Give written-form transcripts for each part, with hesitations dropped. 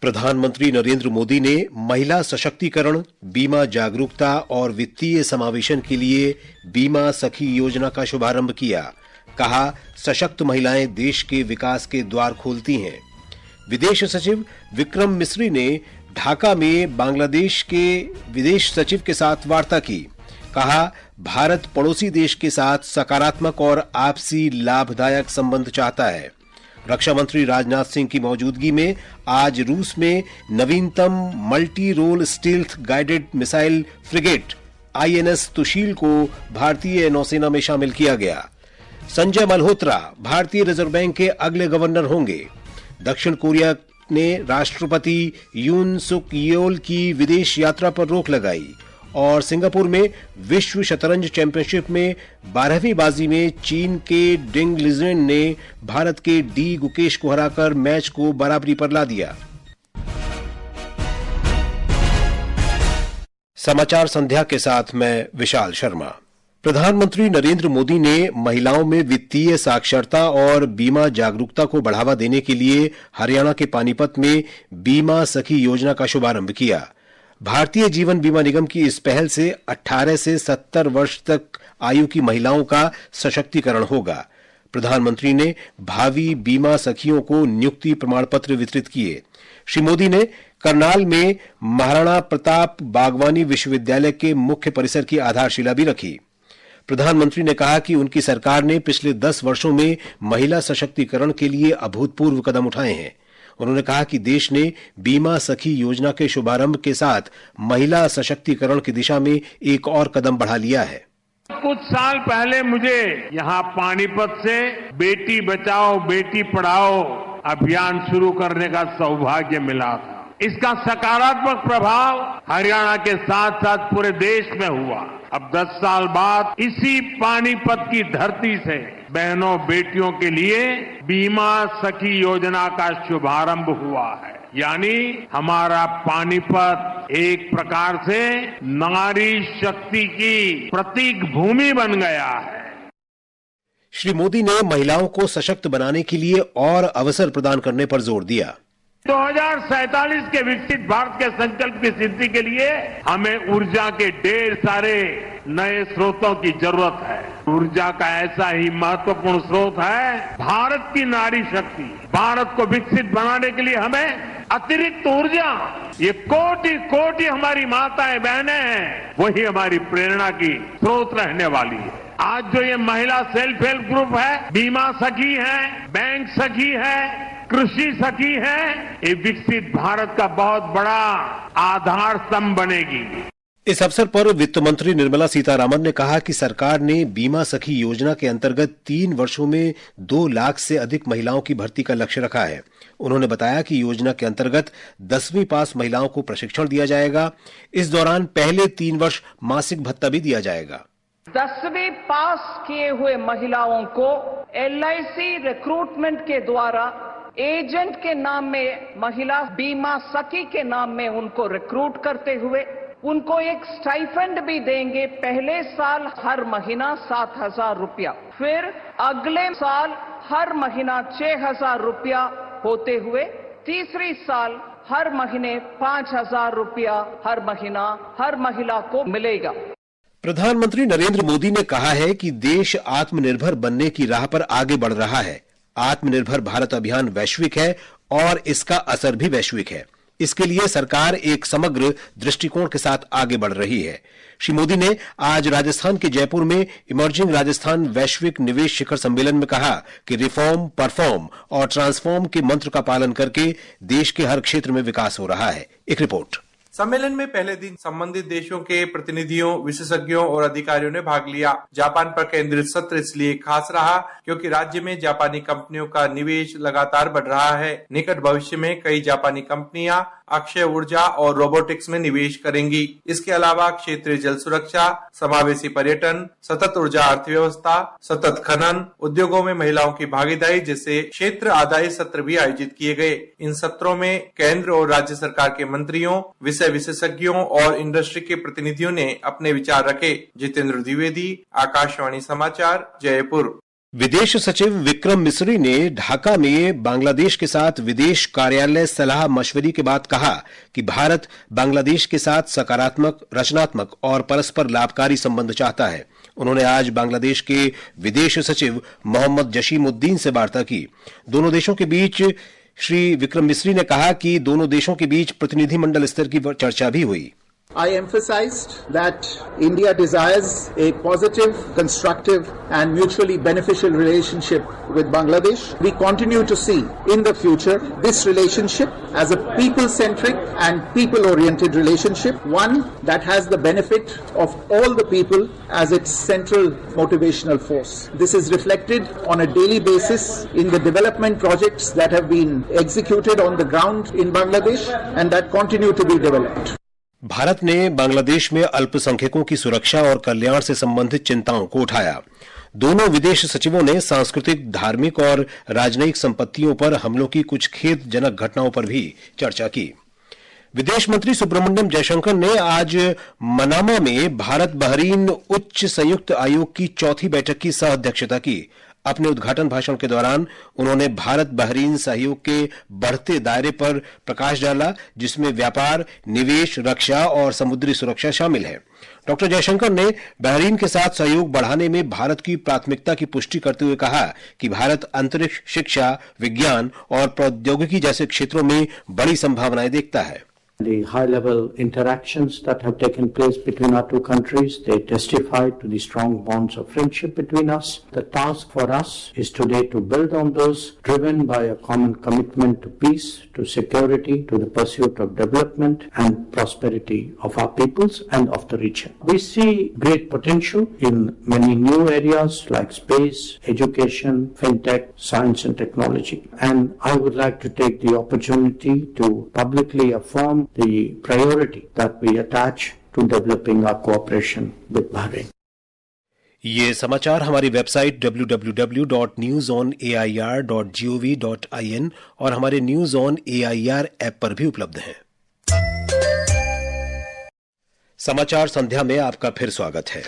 प्रधानमंत्री नरेंद्र मोदी ने महिला सशक्तिकरण, बीमा जागरूकता और वित्तीय समावेशन के लिए बीमा सखी योजना का शुभारंभ किया। कहा, सशक्त महिलाएं देश के विकास के द्वार खोलती हैं। विदेश सचिव विक्रम मिस्री ने ढाका में बांग्लादेश के विदेश सचिव के साथ वार्ता की। कहा, भारत पड़ोसी देश के साथ सकारात्मक और आपसी लाभदायक संबंध चाहता है। रक्षा मंत्री राजनाथ सिंह की मौजूदगी में आज रूस में नवीनतम multi role stealth guided missile frigate INS Tushil को भारतीय नौसेना में शामिल किया गया। संजय मल्होत्रा भारतीय रिजर्व बैंक के अगले गवर्नर होंगे। दक्षिण कोरिया ने राष्ट्रपति यून सुक येओल की विदेश यात्रा पर रोक लगाई और सिंगापुर में विश्व शतरंज चैंपियनशिप में 12वीं बाजी में चीन के डिंग लिजेन ने भारत के डी गुकेश को हराकर मैच को बराबरी पर ला दिया। समाचार संध्या के साथ मैं विशाल शर्मा। प्रधानमंत्री नरेंद्र मोदी ने महिलाओं में वित्तीय साक्षरता और बीमा जागरूकता को बढ़ावा देने के लिए हरियाणा के पानीपत में बीमा सखी योजना का शुभारंभ किया। भारतीय जीवन बीमा निगम की इस पहल से 18 से 70 वर्ष तक आयु की महिलाओं का सशक्तिकरण होगा। प्रधानमंत्री ने भावी बीमा सखियों को नियुक्ति प्रमाण पत्र वितरित किए। श्री मोदी ने करनाल में महाराणा प्रताप बागवानी विश्वविद्यालय के मुख्य परिसर की आधारशिला भी रखी। प्रधानमंत्री ने कहा कि उनकी सरकार ने पिछले 10 वर्षों में महिला सशक्तिकरण के लिए अभूतपूर्व कदम उठाए हैं। उन्होंने कहा कि देश ने बीमा सखी योजना के शुभारंभ के साथ महिला सशक्तिकरण की दिशा में एक और कदम बढ़ा लिया है। कुछ साल पहले मुझे यहाँ पानीपत से बेटी बचाओ बेटी पढ़ाओ अभियान शुरू करने का सौभाग्य मिला था। इसका सकारात्मक प्रभाव हरियाणा के साथ साथ पूरे देश में हुआ। अब 10 साल बाद इसी पानीपत की धरती से बहनों बेटियों के लिए बीमा सखी योजना का शुभारंभ हुआ है। यानी हमारा पानीपत एक प्रकार से नारी शक्ति की प्रतीक भूमि बन गया है। श्री मोदी ने महिलाओं को सशक्त बनाने के लिए और अवसर प्रदान करने पर जोर दिया। 2047 के विकसित भारत के संकल्प की सिद्धि के लिए हमें ऊर्जा के ढेर सारे नए स्रोतों की जरूरत है। ऊर्जा का ऐसा ही महत्वपूर्ण स्रोत है भारत की नारी शक्ति। भारत को विकसित बनाने के लिए हमें अतिरिक्त ऊर्जा, ये कोटि कोटि हमारी माताएं बहनें हैं, वही हमारी प्रेरणा की स्रोत रहने वाली है। आज जो ये महिला सेल्फ हेल्प ग्रुप है, बीमा सखी है, बैंक सखी है, कृषि सखी है, ये विकसित भारत का बहुत बड़ा आधार स्तंभ बनेगी। इस अवसर पर वित्त मंत्री निर्मला सीतारामन ने कहा कि सरकार ने बीमा सखी योजना के अंतर्गत 3 वर्षों में 2 लाख से अधिक महिलाओं की भर्ती का लक्ष्य रखा है। उन्होंने बताया कि योजना के अंतर्गत 10वीं पास महिलाओं को प्रशिक्षण दिया जाएगा। इस दौरान पहले 3 वर्ष मासिक भत्ता भी दिया जाएगा। 10वीं पास किए हुए महिलाओं को LIC रिक्रूटमेंट के द्वारा एजेंट के नाम में महिला बीमा सखी के नाम में उनको रिक्रूट करते हुए उनको एक स्टाइफंड भी देंगे। पहले साल हर महीना 7,000 रुपया, फिर अगले साल हर महीना 6,000 रुपया होते हुए तीसरी साल हर महीने 5,000 रुपया हर महीना हर महिला को मिलेगा। प्रधानमंत्री नरेंद्र मोदी ने कहा है कि देश आत्मनिर्भर बनने की राह पर आगे बढ़ रहा है। आत्मनिर्भर भारत अभियान वैश्विक है और इसका असर भी वैश्विक है। इसके लिए सरकार एक समग्र दृष्टिकोण के साथ आगे बढ़ रही है। श्री मोदी ने आज राजस्थान के जयपुर में इमर्जिंग राजस्थान वैश्विक निवेश शिखर सम्मेलन में कहा कि रिफॉर्म, परफॉर्म और ट्रांसफॉर्म के मंत्र का पालन करके देश के हर क्षेत्र में विकास हो रहा है। एक रिपोर्ट। सम्मेलन में पहले दिन संबंधित देशों के प्रतिनिधियों, विशेषज्ञों और अधिकारियों ने भाग लिया। जापान पर केंद्रित सत्र इसलिए खास रहा क्योंकि राज्य में जापानी कंपनियों का निवेश लगातार बढ़ रहा है। निकट भविष्य में कई जापानी कंपनियां अक्षय ऊर्जा और रोबोटिक्स में निवेश करेंगी। इसके अलावा क्षेत्रीय जल सुरक्षा, समावेशी पर्यटन, सतत ऊर्जा अर्थव्यवस्था, सतत खनन, उद्योगों में महिलाओं की भागीदारी जैसे क्षेत्र आधारित सत्र भी आयोजित किए गए। इन सत्रों में केंद्र और राज्य सरकार के मंत्रियों, विषय विशेषज्ञों और इंडस्ट्री के प्रतिनिधियों ने अपने विचार रखे। जितेंद्र द्विवेदी, आकाशवाणी समाचार, जयपुर। विदेश सचिव विक्रम मिस्री ने ढाका में बांग्लादेश के साथ विदेश कार्यालय सलाह मशवरे के बाद कहा कि भारत बांग्लादेश के साथ सकारात्मक, रचनात्मक और परस्पर लाभकारी संबंध चाहता है। उन्होंने आज बांग्लादेश के विदेश सचिव मोहम्मद जसीमुद्दीन से वार्ता की। दोनों देशों के बीच श्री विक्रम मिस्री ने कहा कि दोनों देशों के बीच प्रतिनिधिमंडल स्तर की चर्चा भी हुई। I emphasized that India desires a positive, constructive and mutually beneficial relationship with Bangladesh. We continue to see in the future this relationship as a people-centric and people-oriented relationship, one that has the benefit of all the people as its central motivational force. This is reflected on a daily basis in the development projects that have been executed on the ground in Bangladesh and that continue to be developed. Bharat ने बांग्लादेश में अल्पसंख्यकों की सुरक्षा और कल्याण से संबंधित चिंताओं को उठाया। दोनों विदेश सचिवों ने सांस्कृतिक, धार्मिक और राजनयिक संपत्तियों पर हमलों की कुछ खेदजनक घटनाओं पर भी चर्चा की। विदेश मंत्री सुब्रमण्यम जयशंकर ने आज मनामा में भारत बहरीन उच्च संयुक्त आयोग की चौथी बैठक की सह अध्यक्षता की। अपने उद्घाटन भाषण के दौरान उन्होंने भारत बहरीन सहयोग के बढ़ते दायरे पर प्रकाश डाला, जिसमें व्यापार, निवेश, रक्षा और समुद्री सुरक्षा शामिल है। डॉक्टर जयशंकर ने बहरीन के साथ सहयोग बढ़ाने में भारत की प्राथमिकता की पुष्टि करते हुए कहा कि भारत अंतरिक्ष, शिक्षा, विज्ञान और प्रौद्योगिकी जैसे क्षेत्रों में बड़ी संभावनाएं देखता है। The high-level interactions that have taken place between our two countries, they testify to the strong bonds of friendship between us. The task for us is today to build on those, driven by a common commitment to peace, to security, to the pursuit of development and prosperity of our peoples and of the region. We see great potential in many new areas like space, education, fintech, science and technology. And I would like to take the opportunity to publicly affirm the priority that we attach to developing our cooperation with Bahrain. ये समाचार हमारी website www.newsonair.gov.in और हमारे news on AIR app पर भी उपलब्ध हैं। समाचार संध्या में आपका फिर स्वागत है।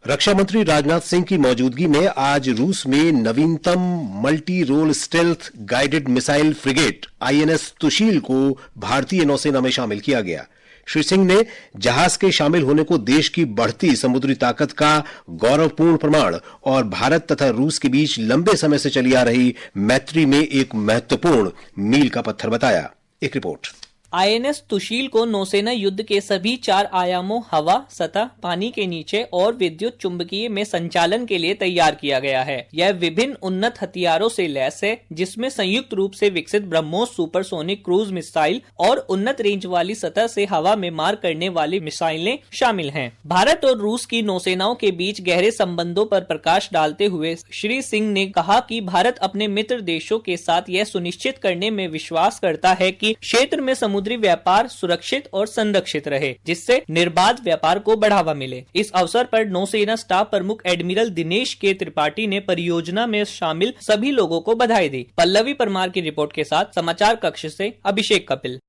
रक्षा मंत्री राजनाथ सिंह की मौजूदगी में आज रूस में नवीनतम multi role stealth guided missile frigate INS Tushil को भारतीय नौसेना में शामिल किया गया। श्री सिंह ने जहाज के शामिल होने को देश की बढ़ती समुद्री ताकत का गौरवपूर्ण प्रमाण और भारत तथा रूस के बीच लंबे समय से चली आ रही मैत्री में एक महत्वपूर्ण मील का पत्थर बताया। एक रिपोर्ट। आईएनएस तुशील को नौसेना युद्ध के सभी 4 आयामों हवा, सतह, पानी के नीचे और विद्युत चुंबकीय में संचालन के लिए तैयार किया गया है। यह विभिन्न उन्नत हथियारों से लैस है, जिसमें संयुक्त रूप से विकसित ब्रह्मोस सुपरसोनिक क्रूज मिसाइल और उन्नत रेंज वाली सतह से हवा में मार करने वाली मिसाइलें शामिल हैं। भारत और रूस की नौसेनाओं के बीच गहरे संबंधों पर प्रकाश डालते हुए श्री सिंह ने कहा कि भारत अपने मित्र देशों के साथ यह सुनिश्चित करने में विश्वास करता है कि क्षेत्र में समुद्री व्यापार सुरक्षित और संरक्षित रहे, जिससे निर्बाध व्यापार को बढ़ावा मिले। इस अवसर पर नौसेना स्टाफ प्रमुख एडमिरल दिनेश के त्रिपाठी ने परियोजना में शामिल सभी लोगों को बधाई दी। पल्लवी परमार की रिपोर्ट के साथ समाचार कक्ष से अभिषेक कपिल।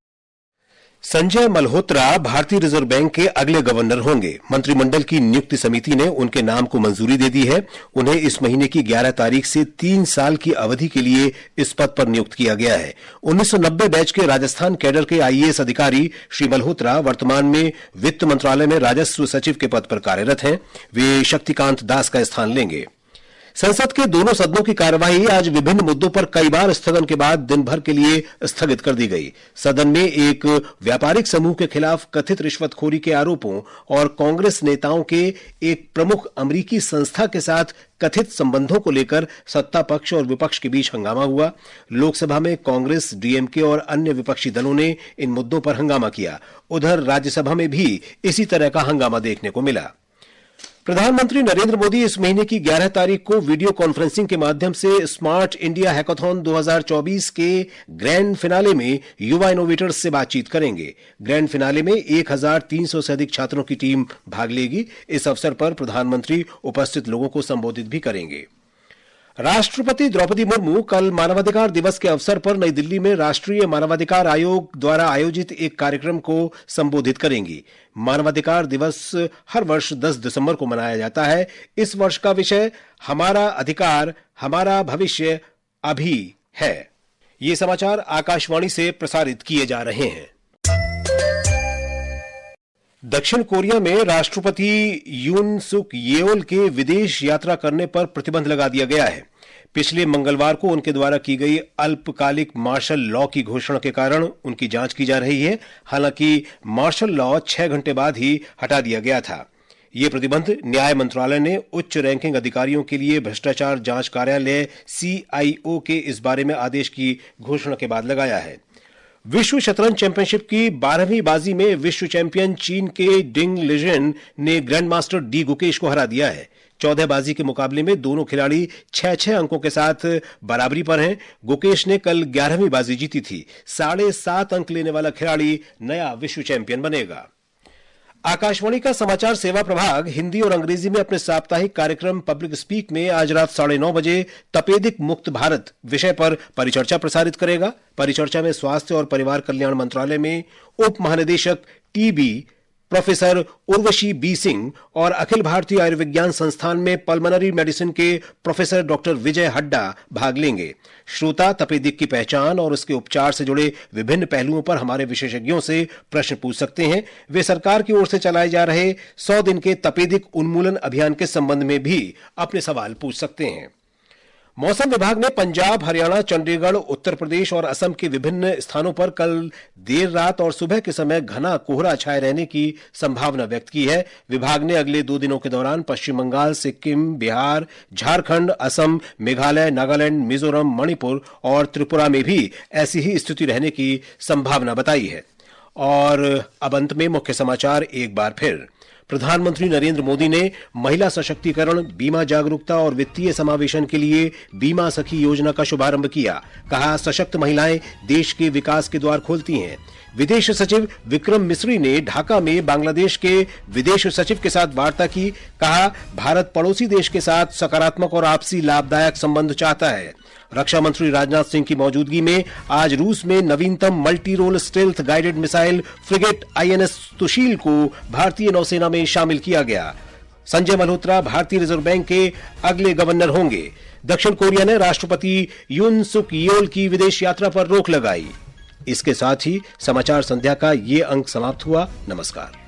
संजय मल्होत्रा भारतीय रिजर्व बैंक के अगले गवर्नर होंगे। मंत्रिमंडल की नियुक्ति समिति ने उनके नाम को मंजूरी दे दी है। उन्हें इस महीने की 11 तारीख से 3 साल की अवधि के लिए इस पद पर नियुक्त किया गया है। 1990 बैच के राजस्थान कैडर के आईएएस अधिकारी श्री मल्होत्रा वर्तमान में वित्त मंत्रालय में राजस्व सचिव के पद पर कार्यरत हैं। वे शक्तिकांत दास का स्थान लेंगे। संसद के दोनों सदनों की कार्यवाही आज विभिन्न मुद्दों पर कई बार स्थगन के बाद दिन भर के लिए स्थगित कर दी गई। सदन में एक व्यापारिक समूह के खिलाफ कथित रिश्वतखोरी के आरोपों और कांग्रेस नेताओं के एक प्रमुख अमेरिकी संस्था के साथ कथित संबंधों को लेकर सत्ता पक्ष और विपक्ष के बीच हंगामा हुआ। लोकसभा में कांग्रेस, डीएमके और अन्य विपक्षी दलों ने इन मुद्दों पर हंगामा किया। उधर राज्यसभा में भी इसी तरह का हंगामा देखने को मिला। प्रधानमंत्री नरेंद्र मोदी इस महीने की 11 तारीख को वीडियो कॉन्फ्रेंसिंग के माध्यम से स्मार्ट इंडिया हैकाथॉन 2024 के ग्रैंड फिनाले में युवा इनोवेटर्स से बातचीत करेंगे। ग्रैंड फिनाले में 1300 से अधिक छात्रों की टीम भाग लेगी। इस अवसर पर प्रधानमंत्री उपस्थित लोगों को संबोधित भी करेंगे। राष्ट्रपति द्रौपदी मुर्मू कल मानवाधिकार दिवस के अवसर पर नई दिल्ली में राष्ट्रीय मानवाधिकार आयोग द्वारा आयोजित एक कार्यक्रम को संबोधित करेंगी। मानवाधिकार दिवस हर वर्ष 10 दिसंबर को मनाया जाता है। इस वर्ष का विषय हमारा अधिकार हमारा भविष्य अभी है। ये समाचार आकाशवाणी से प्रसारित किए जा रहे हैं। दक्षिण कोरिया में राष्ट्रपति यून सुक येओल के विदेश यात्रा करने पर प्रतिबंध लगा दिया गया है। पिछले मंगलवार को उनके द्वारा की गई अल्पकालिक मार्शल लॉ की घोषणा के कारण उनकी जांच की जा रही है। हालांकि मार्शल लॉ 6 घंटे बाद ही हटा दिया गया था। यह प्रतिबंध न्याय मंत्रालय ने उच्च रैंकिंग अधिकारियों के लिए भ्रष्टाचार जांच कार्यालय CIO के इस बारे में आदेश की घोषणा के बाद लगाया है। विश्व शतरंज चैंपियनशिप की 12वीं बाजी में विश्व चैंपियन चीन के डिंग लिजन ने ग्रैंड मास्टर डी गुकेश को हरा दिया है। 14 बाजी के मुकाबले में दोनों खिलाड़ी 6-6 अंकों के साथ बराबरी पर हैं। गुकेश ने कल 11वीं बाजी जीती थी। 7.5 अंक लेने वाला खिलाड़ी नया विश्व चैंपियन बनेगा। आकाशवाणी का समाचार सेवा प्रभाग हिंदी और अंग्रेजी में अपने साप्ताहिक कार्यक्रम पब्लिक स्पीक में आज रात 9:30 बजे तपेदिक मुक्त भारत विषय पर परिचर्चा प्रसारित करेगा। परिचर्चा में स्वास्थ्य और परिवार कल्याण मंत्रालय में उप महानिदेशक TB professor Urvashi B Singh और अखिल भारतीय आयुर्विज्ञान संस्थान में पल्मोनरी मेडिसिन के प्रोफेसर डॉक्टर विजय हड्डा भाग लेंगे। श्रोता तपेदिक की पहचान और उसके उपचार से जुड़े विभिन्न पहलुओं पर हमारे विशेषज्ञों से प्रश्न पूछ सकते हैं। वे सरकार की ओर से चलाए जा रहे 100 दिन के तपेदिक उन्मूलन अभियान के संबंध में भी अपने सवाल पूछ सकते हैं। मौसम विभाग ने पंजाब, हरियाणा, चंडीगढ़, उत्तर प्रदेश और असम के विभिन्न स्थानों पर कल देर रात और सुबह के समय घना कोहरा छाए रहने की संभावना व्यक्त की है। विभाग ने अगले 2 दिनों के दौरान पश्चिम बंगाल, सिक्किम, बिहार, झारखंड, असम, मेघालय, नागालैंड, मिजोरम, मणिपुर और त्रिपुरा में भी ऐसी ही स्थिति रहने की संभावना बताई है। और अब अंत में मुख्य समाचार एक बार फिर। प्रधानमंत्री नरेंद्र मोदी ने महिला सशक्तिकरण, बीमा जागरूकता और वित्तीय समावेशन के लिए बीमा सखी योजना का शुभारंभ किया। कहा, सशक्त महिलाएं देश के विकास के द्वार खोलती हैं। विदेश सचिव विक्रम मिस्री ने ढाका में बांग्लादेश के विदेश सचिव के साथ वार्ता की। कहा, भारत पड़ोसी देश के साथ सकारात्मक और आपसी लाभदायक संबंध चाहता है। रक्षा मंत्री राजनाथ सिंह की मौजूदगी में आज रूस में नवीनतम multi role stealth guided missile frigate INS Tushil को भारतीय नौसेना में शामिल किया गया। संजय मल्होत्रा भारतीय रिजर्व बैंक के अगले गवर्नर होंगे। दक्षिण कोरिया ने राष्ट्रपति यून सुक येओल की विदेश यात्रा पर रोक लगाई। इसके साथ ही समाचार संध्या का ये अंक समाप्त हुआ। नमस्कार।